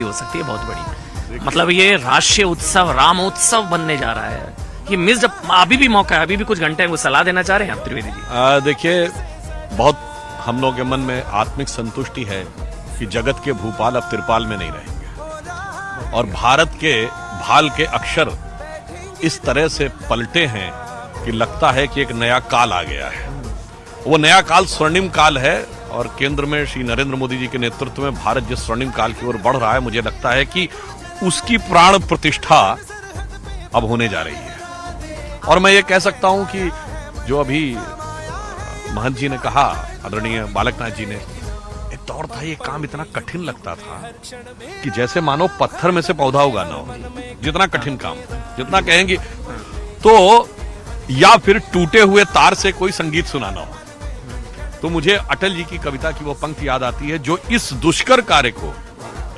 हो सकती है बहुत बड़ी। मतलब ये राष्ट्रीय उत्सव रामोत्सव बनने जा रहा है। ये मिस अभी भी मौका है, अभी भी कुछ घंटे हैं, वो सलाह देना चाह रहे हैं आप त्रिवेदी जी? देखिए, बहुत हम लोग के मन में आत्मिक संतुष्टि है कि जगत के भूपाल अब त्रिपाल में नहीं रहेंगे और भारत के भाल के अक्षर इस तरह से पलटे हैं कि लगता है कि एक नया काल आ गया है। वो नया काल स्वर्णिम काल है और केंद्र में श्री नरेंद्र मोदी जी के नेतृत्व में भारत जिस स्वर्णिम काल की ओर बढ़ रहा है, मुझे लगता है कि उसकी प्राण प्रतिष्ठा अब होने जा रही है। और मैं ये कह सकता हूं कि जो अभी महंत जी ने कहा, आदरणीय बालकनाथ जी ने, एक दौर था ये काम इतना कठिन लगता था कि जैसे मानो पत्थर में से पौधा उगाना हो। जितना कठिन काम, जितना कहेंगे तो, या फिर टूटे हुए तार से कोई संगीत सुनाना हो। तो मुझे अटल जी की कविता की वो पंक्ति याद आती है जो इस दुष्कर कार्य को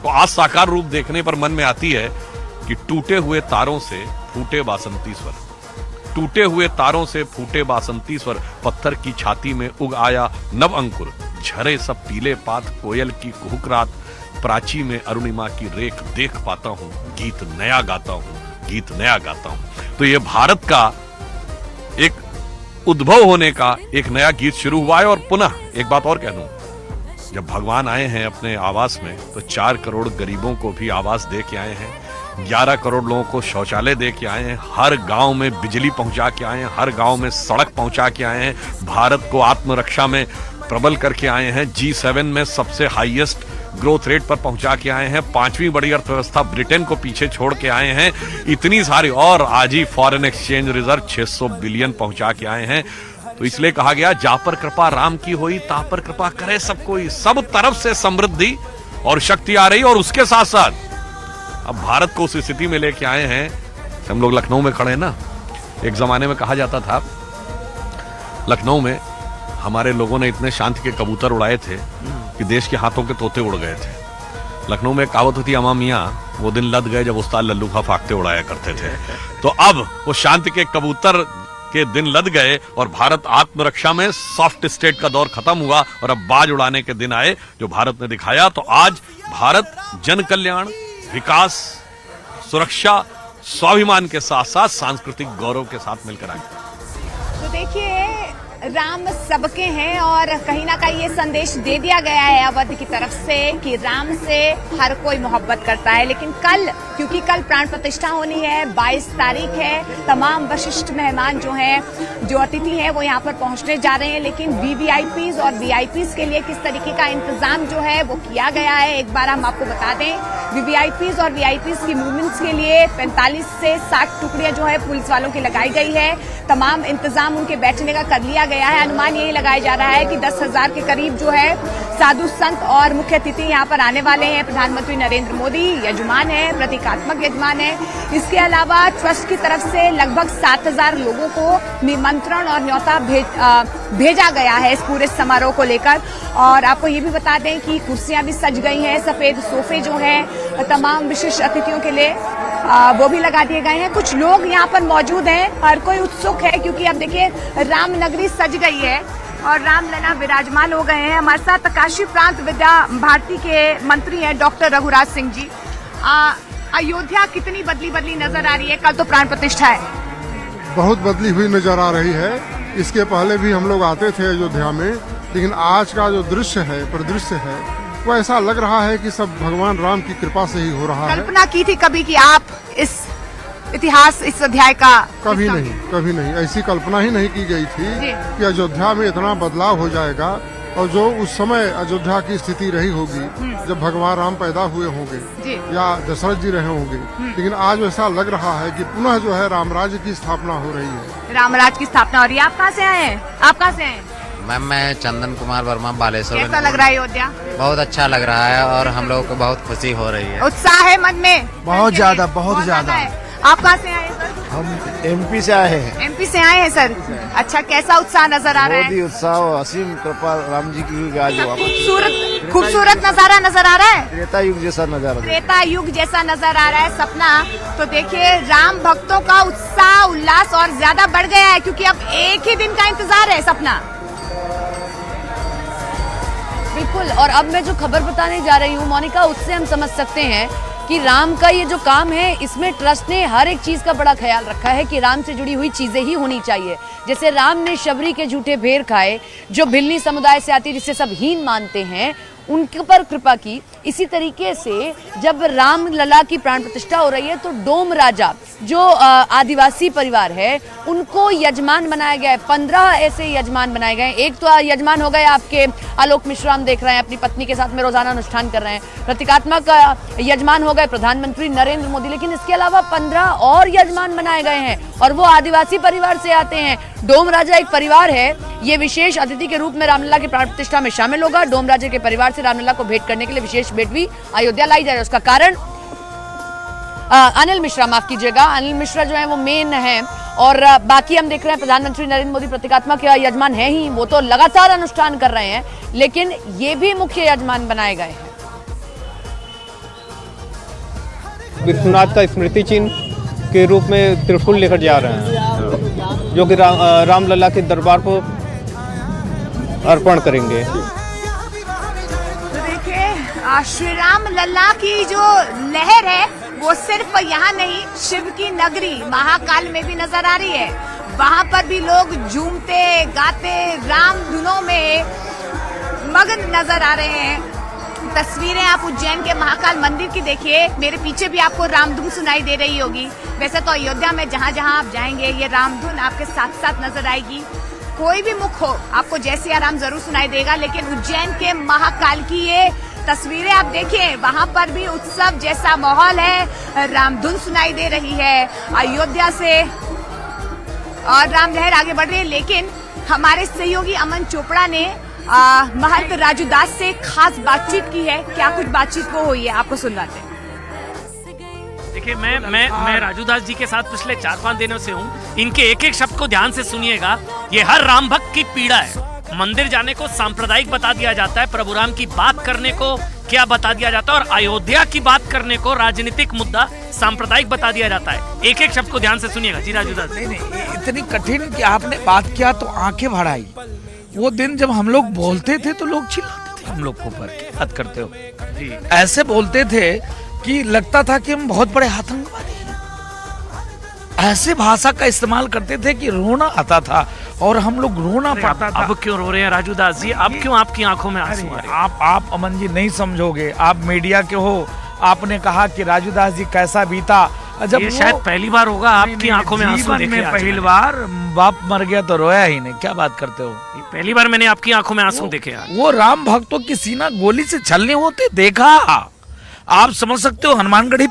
आज साकार रूप देखने पर मन में आती है कि टूटे हुए तारों से फूटे बासंती स्वर, टूटे हुए तारों से फूटे बासंती स्वर, पत्थर की छाती में उग आया नव अंकुर, झरे सब पीले पात, कोयल की कुहुक रात, प्राची में अरुणिमा की रेख देख पाता हूं, गीत नया गाता हूं, गीत नया गाता हूं। तो ये भारत का एक उद्भव होने का एक नया गीत शुरू हुआ है। और पुनः एक बात और कह दूं, जब भगवान आए हैं अपने आवास में तो 4 करोड़ गरीबों को भी आवास दे के आए हैं, 11 करोड़ लोगों को शौचालय दे के आए हैं, हर गांव में बिजली पहुंचा के आए हैं, हर गांव में सड़क पहुंचा के आए हैं, भारत को आत्मरक्षा में प्रबल करके आए हैं, G7 में सबसे हाईएस्ट ग्रोथ रेट पर पहुंचा के आए हैं, 5वीं बड़ी अर्थव्यवस्था ब्रिटेन को पीछे छोड़ के आए हैं, इतनी सारी, और आज ही फॉरेन एक्सचेंज रिजर्व 600 बिलियन पहुंचा के आए हैं। तो इसलिए कहा गया, जा पर कृपा राम की होई, ता पर कृपा करे सब कोई। सब तरफ से समृद्धि और शक्ति आ रही, और उसके साथ साथ अब भारत को उस स्थिति में लेके आए हैं। हम लोग लखनऊ में खड़े हैं ना, एक जमाने में कहा जाता था लखनऊ में हमारे लोगों ने इतने शांति के कबूतर उड़ाए थे कि देश के हाथों के तोते उड़ गए थे। लखनऊ में कहावत होती, अमा मियां वो दिन लद गए जब उस्ताद लल्लू खा फाकते उड़ाया करते थे। तो अब वो शांति के कबूतर के दिन लद गए और भारत आत्मरक्षा में सॉफ्ट स्टेट का दौर खत्म हुआ और अब बाज उड़ाने के दिन आए जो भारत ने दिखाया। तो आज भारत जन कल्याण, विकास, सुरक्षा, स्वाभिमान के साथ साथ सांस्कृतिक गौरव के साथ मिलकर आगे। तो देखिए, राम सबके हैं और कहीं ना कहीं ये संदेश दे दिया गया है अवध की तरफ से कि राम से हर कोई मोहब्बत करता है। लेकिन कल, क्योंकि कल प्राण प्रतिष्ठा होनी है, 22 तारीख है, तमाम वरिष्ठ मेहमान जो हैं, जो अतिथि हैं, वो यहाँ पर पहुंचने जा रहे हैं। लेकिन VVIPs और VIPs के लिए किस तरीके का इंतजाम जो है वो किया गया है, एक बार हम आपको बता दें। VVIPs और VIPs की मूवमेंट्स के लिए 45 से 60 टुकड़ियां जो है पुलिस वालों की लगाई गई है। तमाम इंतजाम उनके बैठने का कर लिया गया है। अनुमान यही लगाया जा रहा है कि 10,000 के करीब जो है साधु संत और मुख्य अतिथि यहाँ पर आने वाले हैं। प्रधानमंत्री नरेंद्र मोदी यजमान है, प्रतीकात्मक यजमान है। इसके अलावा ट्रस्ट की तरफ से लगभग 7,000 लोगों को निमंत्रण और न्योता भेजा गया है इस पूरे समारोह को लेकर। और आपको ये भी बता दें कि कुर्सियां भी सज गई हैं, सफेद सोफे जो हैं तमाम विशिष्ट अतिथियों के लिए वो भी लगा दिए गए हैं। कुछ लोग यहाँ पर मौजूद हैं, हर कोई उत्सुक है क्योंकि अब देखिए राम नगरी सज गई है और रामलला विराजमान हो गए हैं। हमारे साथ काशी प्रांत विद्या भारती के मंत्री हैं डॉक्टर रघुराज सिंह जी। अयोध्या कितनी बदली नजर आ रही है? कल तो प्राण प्रतिष्ठा है। बहुत बदली हुई नजर आ रही है। इसके पहले भी हम लोग आते थे अयोध्या में, लेकिन आज का जो दृश्य है, परिदृश्य है, वो ऐसा लग रहा है कि सब भगवान राम की कृपा से ही हो रहा है। कल्पना की थी कभी कि आप इस इतिहास, इस अध्याय का? कभी नहीं, ऐसी कल्पना ही नहीं की गई थी कि अयोध्या में इतना बदलाव हो जाएगा। और जो उस समय अयोध्या की स्थिति रही होगी जब भगवान राम पैदा हुए होंगे या दशरथ जी रहे होंगे, लेकिन आज ऐसा लग रहा है कि पुनः जो है रामराज्य की स्थापना हो रही है। रामराज की स्थापना हो रही है। आप कहाँ से आए हैं? आप कहाँ से आए हैं? मैम, मैं चंदन कुमार वर्मा, बालेश्वर। कैसा लग रहा है अयोध्या? बहुत अच्छा लग रहा है और हम लोगों को बहुत खुशी हो रही है। उत्साह है मन में? बहुत ज्यादा, बहुत ज्यादा। आप कहाँ से आए सर? हम MP से आए हैं। MP से आए हैं सर। अच्छा, कैसा उत्साह नजर आ रहा है? बहुत ही उत्साह, असीम कृपा राम जी की आज खूबसूरत नजारा नजर आ रहा है। त्रेता युग जैसा नजारा, त्रेता युग जैसा नजर आ रहा है सपना। तो देखिए, राम भक्तों का उत्साह उल्लास और ज्यादा बढ़ गया है क्योंकि अब एक ही दिन का इंतजार है। सपना बिल्कुल। और अब मैं जो खबर बताने जा रही हूँ मोनिका, उससे हम समझ सकते हैं कि राम का ये जो काम है इसमें ट्रस्ट ने हर एक चीज का बड़ा ख्याल रखा है कि राम से जुड़ी हुई चीजें ही होनी चाहिए। जैसे राम ने शबरी के झूठे भेड़ खाए, जो भिल्ली समुदाय से आती है जिसे सब हीन मानते हैं, उनके पर कृपा की। इसी तरीके से जब राम लला की प्राण प्रतिष्ठा हो रही है तो डोम राजा जो आदिवासी परिवार है उनको यजमान बनाया गया है। 15 ऐसे यजमान बनाए गए हैं। एक तो यजमान हो गए आपके आलोक मिश्रा, हम देख रहे हैं अपनी पत्नी के साथ में रोजाना अनुष्ठान कर रहे हैं। प्रतीकात्मक यजमान हो गए प्रधानमंत्री नरेंद्र मोदी, लेकिन इसके अलावा 15 और यजमान बनाए गए हैं और वो आदिवासी परिवार से आते हैं। डोम राजा एक परिवार है, ये विशेष अतिथि के रूप में रामलला की प्राण प्रतिष्ठा में शामिल होगा। डोम राजा के परिवार से रामलला को भेंट करने के लिए विशेष भेंट भी अयोध्या लाई जा रही है। उसका कारण अनिल मिश्रा, माफ कीजिएगा, अनिल मिश्रा जो है वो मेन है और बाकी हम देख रहे हैं प्रधानमंत्री नरेंद्र मोदी प्रतीकात्मक यजमान है ही, वो तो लगातार अनुष्ठान कर रहे हैं, लेकिन ये भी मुख्य यजमान बनाए गए हैं। विश्वनाथ का स्मृति चिन्ह के रूप में त्रिशूल लेकर जा रहे हैं, जो कि रामलला के दरबार को अर्पण करेंगे। तो देखिए श्री राम लल्ला की जो लहर है वो सिर्फ यहाँ नहीं, शिव की नगरी महाकाल में भी नजर आ रही है। वहाँ पर भी लोग झूमते गाते राम धुनों में मगन नजर आ रहे हैं। तस्वीरें आप उज्जैन के महाकाल मंदिर की देखिए, मेरे पीछे भी आपको रामधुन सुनाई दे रही होगी। वैसे तो अयोध्या में जहाँ जहाँ आप जाएंगे ये रामधुन आपके साथ साथ नजर आएगी। कोई भी मुख हो आपको जय सिया राम जरूर सुनाई देगा, लेकिन उज्जैन के महाकाल की ये तस्वीरें आप देखिए, वहाँ पर भी उत्सव जैसा माहौल है, रामधुन सुनाई दे रही है अयोध्या से और राम लहर आगे बढ़ रही है। लेकिन हमारे सहयोगी अमन चोपड़ा ने महंत राजू दास से खास बातचीत की है। क्या कुछ बातचीत वो हुई है आपको सुनवाते हैं। देखिए मैं राजू दास जी के साथ पिछले 4-5 दिनों से हूँ। इनके एक एक शब्द को ध्यान से सुनिएगा। ये हर राम भक्त की पीड़ा है। मंदिर जाने को सांप्रदायिक बता दिया जाता है, प्रभु राम की बात करने को क्या बता दिया जाता है, और अयोध्या की बात करने को राजनीतिक मुद्दा सांप्रदायिक बता दिया जाता है। एक एक शब्द को ध्यान से सुनिएगा। जी राजू दास। नहीं, इतनी कठिन कि आपने बात किया तो आंखें भर आई। वो दिन जब हम लोग बोलते थे तो लोग चिल्लाते थे हम लोग को ऊपर, क्या बात करते हो जी, ऐसे बोलते थे कि लगता था कि हम बहुत बड़े आतंकवादी हैं। ऐसे भाषा का इस्तेमाल करते थे कि रोना आता था और हम लोग रोना पड़ता था। अब क्यों रो रहे हैं राजू दास जी? अब क्यों आपकी आंखों में आंसू आ रहे हैं? आप अमन जी नहीं समझोगे, आप मीडिया के हो। आपने कहा कि राजू दास जी कैसा बीता, जब ये शायद पहली बार होगा आपकी आंखों में आंसू देखे। पहली बार बाप मर गया तो रोया ही नहीं, क्या बात करते हो। पहली बार मैंने आपकी आंखों में आंसू देखे। वो राम भक्तों की सीना गोली से छलने होते देखा। आप समझ सकते हो हनुमानगढ़ी